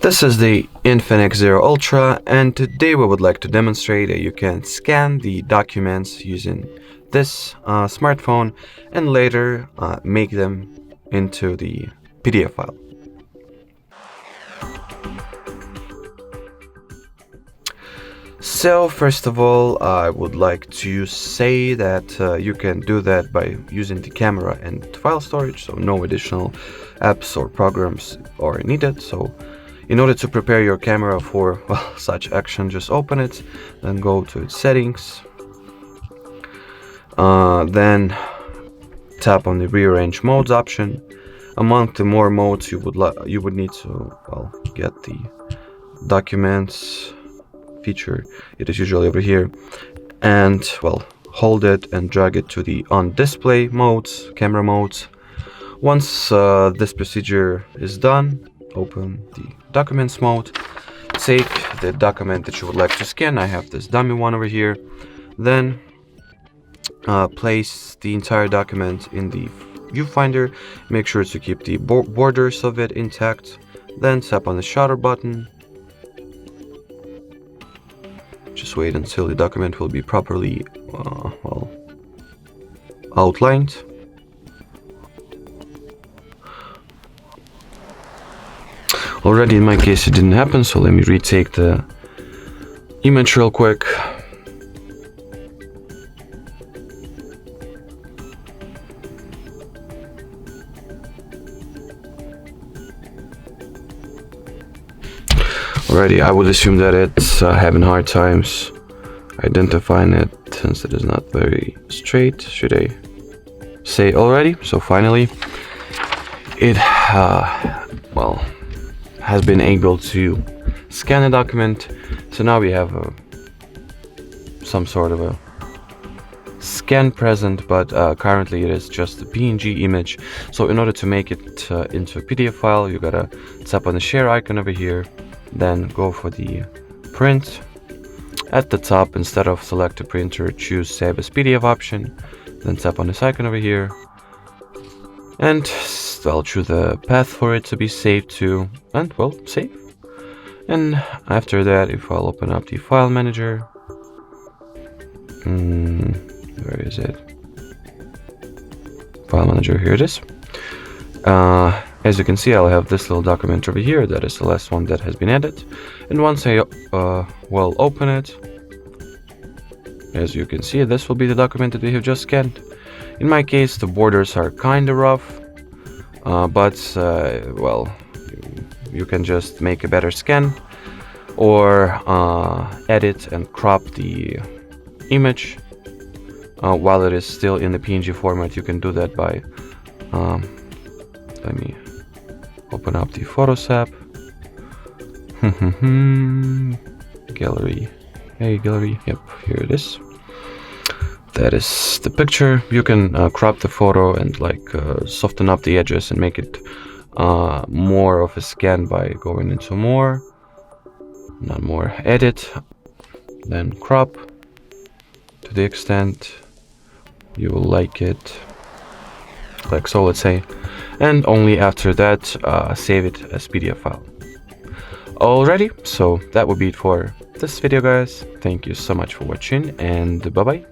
This is the Infinix Zero Ultra, and today we would like to demonstrate that you can scan the documents using this smartphone and later make them into the PDF file. So first of all, I would like to say that you can do that by using the camera and file storage, so no additional apps or programs are needed. So in order to prepare your camera for such action, just open it, then go to its settings, then tap on the rearrange modes option. Among the more modes, you would need to get the documents feature. It is usually over here, and hold it and drag it to the on display modes, camera modes. Once this procedure is done, open the documents mode, take the document that you would like to scan. I have this dummy one over here. Then place the entire document in the viewfinder. Make sure to keep the borders of it intact. Then tap on the shutter button. Just wait until the document will be properly outlined. Already in my case it didn't happen, so let me retake the image real quick. Already I would assume that it's having hard times identifying it since it is not very straight, should I say already. So finally it has been able to scan the document. So now we have some sort of a scan present, but currently it is just a PNG image. So in order to make it into a PDF file, you gotta tap on the share icon over here, then go for the print. At the top, instead of select a printer, choose save as PDF option, then tap on this icon over here, and I'll choose the path for it to be saved to, and save. And after that, if I'll open up the file manager, where is it? File manager, here it is. As you can see, I'll have this little document over here. That is the last one that has been added. And once I open it, as you can see, this will be the document that we have just scanned. In my case, the borders are kind of rough, but you can just make a better scan or edit and crop the image while it is still in the PNG format. You can do that by let me open up the Photos app. Gallery. Hey, gallery. Yep, here it is. That is the picture. You can crop the photo and soften up the edges and make it more of a scan by going into edit, then crop to the extent you will like it, like so, let's say, and only after that save it as PDF file. Alrighty, so that would be it for this video, guys. Thank you so much for watching, and bye bye.